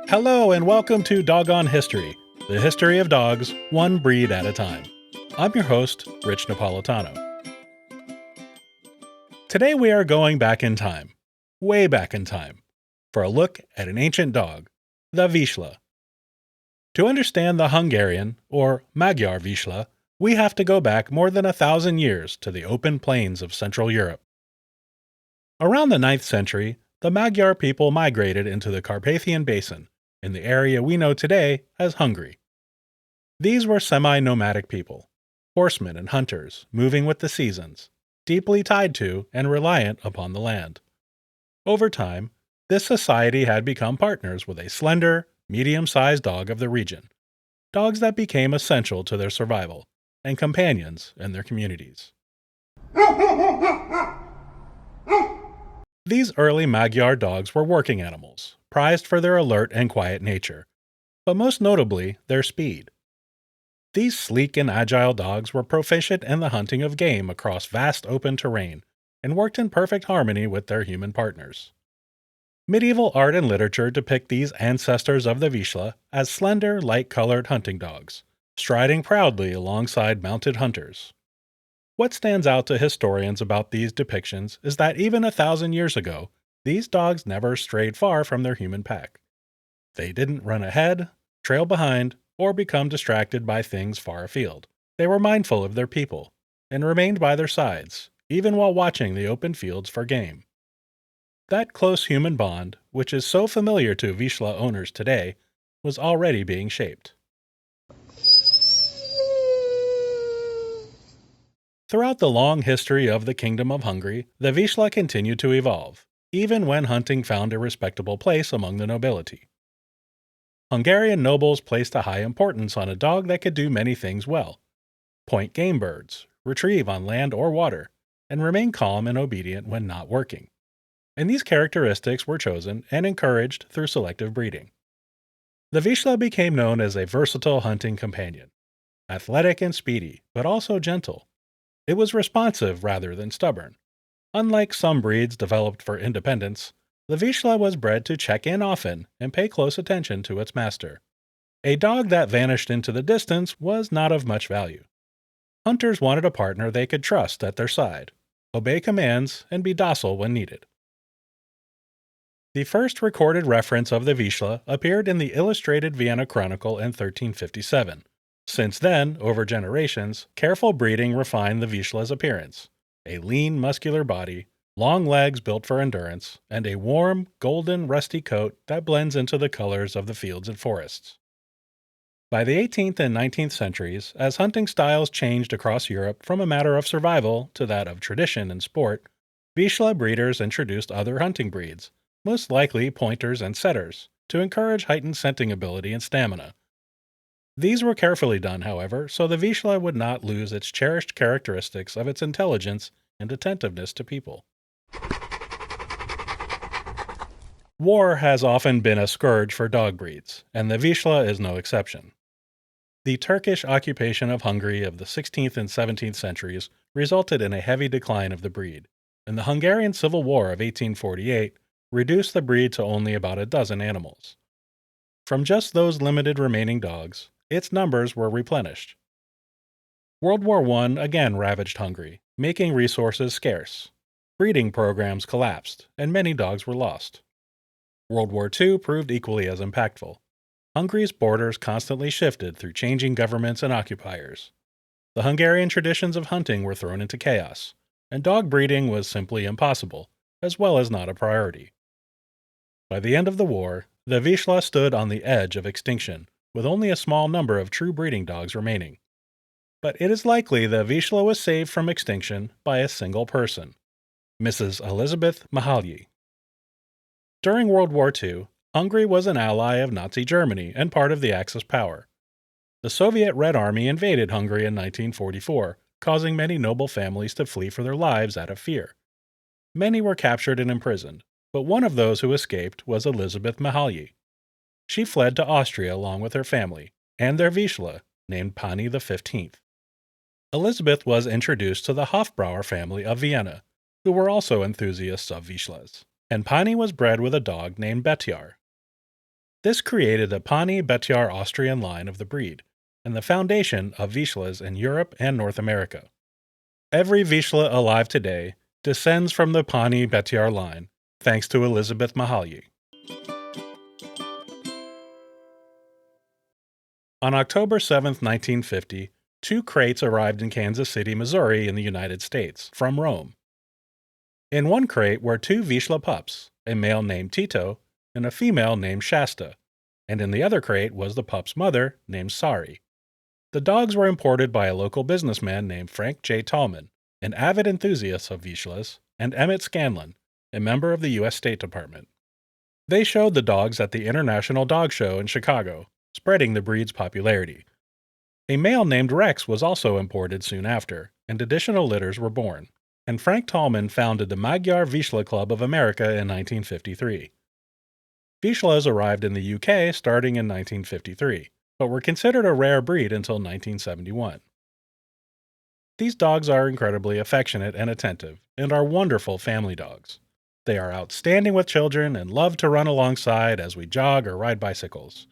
Hello and welcome to Doggone History, the history of dogs, one breed at a time. I'm your host, Rich Napolitano. Today we are going back in time, way back in time, for a look at an ancient dog, the Vizsla. To understand the Hungarian, or Magyar Vizsla, we have to go back more than 1,000 years to the open plains of Central Europe. Around the 9th century, the Magyar people migrated into the Carpathian Basin, in the area we know today as Hungary. These were semi-nomadic people, horsemen and hunters, moving with the seasons, deeply tied to and reliant upon the land. Over time, this society had become partners with a slender, medium-sized dog of the region, dogs that became essential to their survival, and companions in their communities. These early Magyar dogs were working animals, prized for their alert and quiet nature, but most notably their speed. These sleek and agile dogs were proficient in the hunting of game across vast open terrain and worked in perfect harmony with their human partners. Medieval art and literature depict these ancestors of the Vizsla as slender, light-colored hunting dogs, striding proudly alongside mounted hunters. What stands out to historians about these depictions is that even 1,000 years ago, these dogs never strayed far from their human pack. They didn't run ahead, trail behind, or become distracted by things far afield. They were mindful of their people, and remained by their sides, even while watching the open fields for game. That close human bond, which is so familiar to Vizsla owners today, was already being shaped. Throughout the long history of the Kingdom of Hungary, the Vizsla continued to evolve, even when hunting found a respectable place among the nobility. Hungarian nobles placed a high importance on a dog that could do many things well: point game birds, retrieve on land or water, and remain calm and obedient when not working. And these characteristics were chosen and encouraged through selective breeding. The Vizsla became known as a versatile hunting companion, athletic and speedy, but also gentle. It was responsive rather than stubborn. Unlike some breeds developed for independence, the Vizsla was bred to check in often and pay close attention to its master. A dog that vanished into the distance was not of much value. Hunters wanted a partner they could trust at their side, obey commands, and be docile when needed. The first recorded reference of the Vizsla appeared in the Illustrated Vienna Chronicle in 1357. Since then, over generations, careful breeding refined the Vizsla's appearance: a lean, muscular body, long legs built for endurance, and a warm, golden, rusty coat that blends into the colors of the fields and forests. By the 18th and 19th centuries, as hunting styles changed across Europe from a matter of survival to that of tradition and sport, Vizsla breeders introduced other hunting breeds, most likely pointers and setters, to encourage heightened scenting ability and stamina. These were carefully done, however, so the Vizsla would not lose its cherished characteristics of its intelligence and attentiveness to people. War has often been a scourge for dog breeds, and the Vizsla is no exception. The Turkish occupation of Hungary of the 16th and 17th centuries resulted in a heavy decline of the breed, and the Hungarian Civil War of 1848 reduced the breed to only about a dozen animals. From just those limited remaining dogs, its numbers were replenished. World War I again ravaged Hungary, making resources scarce. Breeding programs collapsed, and many dogs were lost. World War II proved equally as impactful. Hungary's borders constantly shifted through changing governments and occupiers. The Hungarian traditions of hunting were thrown into chaos, and dog breeding was simply impossible, as well as not a priority. By the end of the war, the Vizsla stood on the edge of extinction, with only a small number of true breeding dogs remaining. But it is likely the Vizsla was saved from extinction by a single person, Mrs. Elizabeth Mihalyi. During World War II, Hungary was an ally of Nazi Germany and part of the Axis power. The Soviet Red Army invaded Hungary in 1944, causing many noble families to flee for their lives out of fear. Many were captured and imprisoned, but one of those who escaped was Elizabeth Mihalyi. She fled to Austria along with her family, and their Vizsla, named Pani the 15th. Elizabeth was introduced to the Hofbrauer family of Vienna, who were also enthusiasts of Vizslas, and Pani was bred with a dog named Betjar. This created the Pani Betyar Austrian line of the breed, and the foundation of Vizslas in Europe and North America. Every Vizsla alive today descends from the Pani Betyar line, thanks to Elizabeth Mahalyi. On October 7, 1950, two crates arrived in Kansas City, Missouri in the United States, from Rome. In one crate were two Vizsla pups, a male named Tito and a female named Shasta, and in the other crate was the pup's mother, named Sari. The dogs were imported by a local businessman named Frank J. Tallman, an avid enthusiast of Vizslas, and Emmett Scanlon, a member of the U.S. State Department. They showed the dogs at the International Dog Show in Chicago, spreading the breed's popularity. A male named Rex was also imported soon after, and additional litters were born. And Frank Tallman founded the Magyar Vizsla Club of America in 1953. Vizslas arrived in the UK starting in 1953, but were considered a rare breed until 1971. These dogs are incredibly affectionate and attentive, and are wonderful family dogs. They are outstanding with children and love to run alongside as we jog or ride bicycles.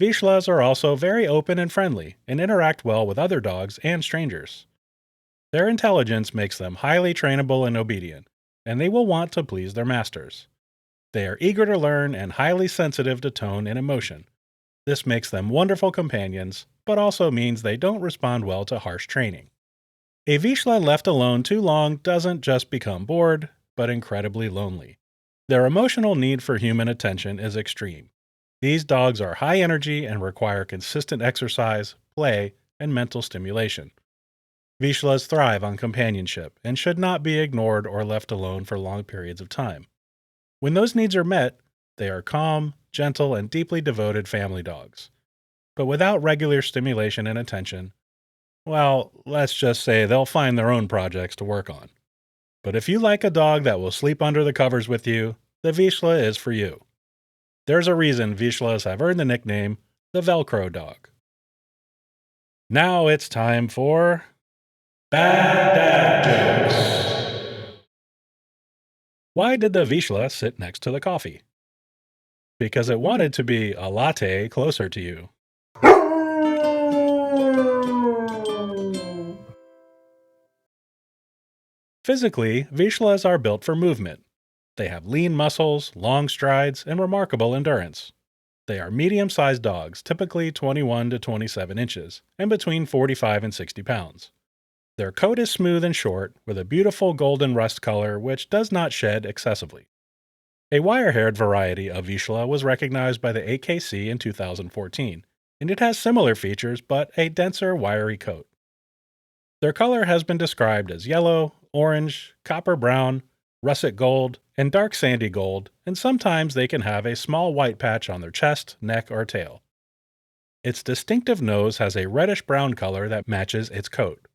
Vizslas are also very open and friendly, and interact well with other dogs and strangers. Their intelligence makes them highly trainable and obedient, and they will want to please their masters. They are eager to learn and highly sensitive to tone and emotion. This makes them wonderful companions, but also means they don't respond well to harsh training. A Vizsla left alone too long doesn't just become bored, but incredibly lonely. Their emotional need for human attention is extreme. These dogs are high energy and require consistent exercise, play, and mental stimulation. Vizslas thrive on companionship and should not be ignored or left alone for long periods of time. When those needs are met, they are calm, gentle, and deeply devoted family dogs. But without regular stimulation and attention, well, let's just say they'll find their own projects to work on. But if you like a dog that will sleep under the covers with you, the Vizsla is for you. There's a reason Vizslas have earned the nickname the Velcro dog. Now it's time for Bad Dad Jokes. Why did the Vizsla sit next to the coffee? Because it wanted to be a latte closer to you. Physically, Vizslas are built for movement. They have lean muscles, long strides, and remarkable endurance. They are medium-sized dogs, typically 21 to 27 inches, and between 45 and 60 pounds. Their coat is smooth and short, with a beautiful golden rust color which does not shed excessively. A wire-haired variety of Vizsla was recognized by the AKC in 2014, and it has similar features but a denser, wiry coat. Their color has been described as yellow, orange, copper brown, russet gold, and dark sandy gold, and sometimes they can have a small white patch on their chest, neck, or tail. Its distinctive nose has a reddish-brown color that matches its coat.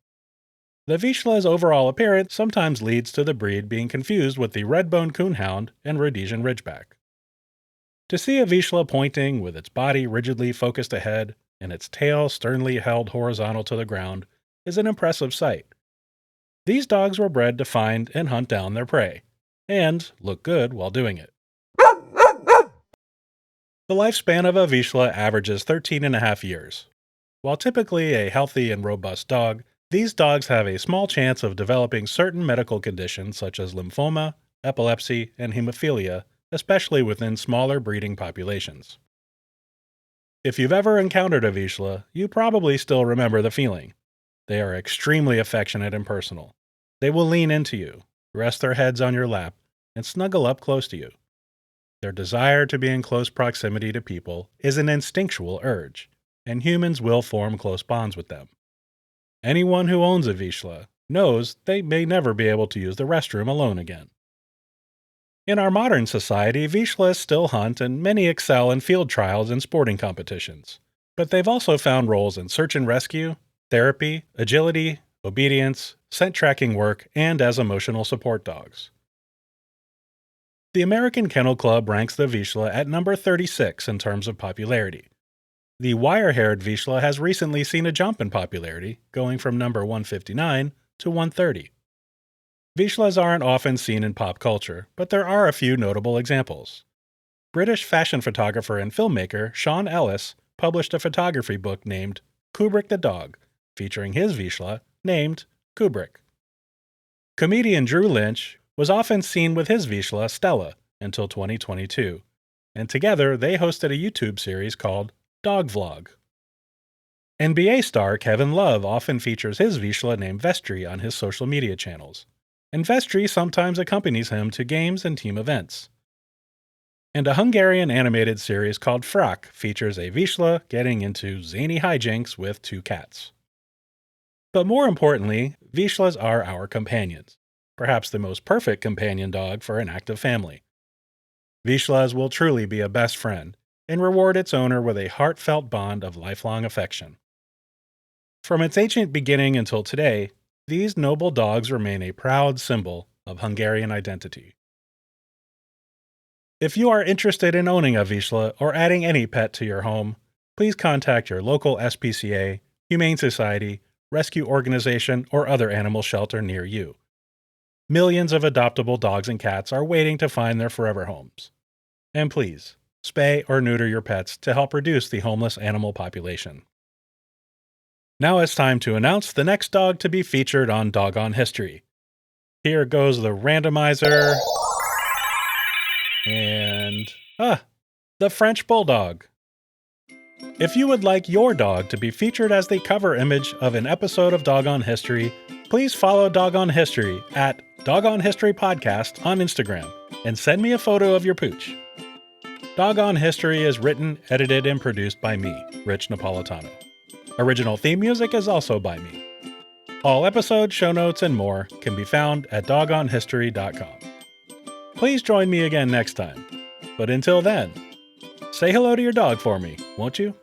The Vizsla's overall appearance sometimes leads to the breed being confused with the red-boned coonhound and Rhodesian Ridgeback. To see a Vizsla pointing with its body rigidly focused ahead and its tail sternly held horizontal to the ground is an impressive sight. These dogs were bred to find and hunt down their prey, and look good while doing it. The lifespan of a Vizsla averages 13.5 years. While typically a healthy and robust dog, these dogs have a small chance of developing certain medical conditions such as lymphoma, epilepsy, and hemophilia, especially within smaller breeding populations. If you've ever encountered a Vizsla, you probably still remember the feeling. They are extremely affectionate and personal. They will lean into you, rest their heads on your lap, and snuggle up close to you. Their desire to be in close proximity to people is an instinctual urge, and humans will form close bonds with them. Anyone who owns a Vizsla knows they may never be able to use the restroom alone again. In our modern society, Vizslas still hunt and many excel in field trials and sporting competitions. But they've also found roles in search and rescue, therapy, agility, obedience, scent tracking work, and as emotional support dogs. The American Kennel Club ranks the Vizsla at number 36 in terms of popularity. The wire-haired Vizsla has recently seen a jump in popularity, going from number 159 to 130. Vizslas aren't often seen in pop culture, but there are a few notable examples. British fashion photographer and filmmaker Sean Ellis published a photography book named Kubrick the Dog, featuring his Vizsla named Kubrick. Comedian Drew Lynch was often seen with his Vizsla Stella until 2022, and together they hosted a YouTube series called Dog Vlog. NBA star Kevin Love often features his Vizsla named Vestry on his social media channels, and Vestry sometimes accompanies him to games and team events. And a Hungarian animated series called Frak features a Vizsla getting into zany hijinks with two cats. But more importantly, Vizslas are our companions, perhaps the most perfect companion dog for an active family. Vizslas will truly be a best friend and reward its owner with a heartfelt bond of lifelong affection. From its ancient beginning until today, these noble dogs remain a proud symbol of Hungarian identity. If you are interested in owning a Vizsla or adding any pet to your home, please contact your local SPCA, Humane Society, rescue organization, or other animal shelter near you. Millions of adoptable dogs and cats are waiting to find their forever homes. And please, spay or neuter your pets to help reduce the homeless animal population. Now it's time to announce the next dog to be featured on Doggone History. Here goes the randomizer. And, the French Bulldog. If you would like your dog to be featured as the cover image of an episode of Doggone History, please follow Doggone History at Doggone History Podcast on Instagram and send me a photo of your pooch. Doggone History is written, edited, and produced by me, Rich Napolitano. Original theme music is also by me. All episodes, show notes, and more can be found at doggonehistory.com. Please join me again next time. But until then, say hello to your dog for me, won't you?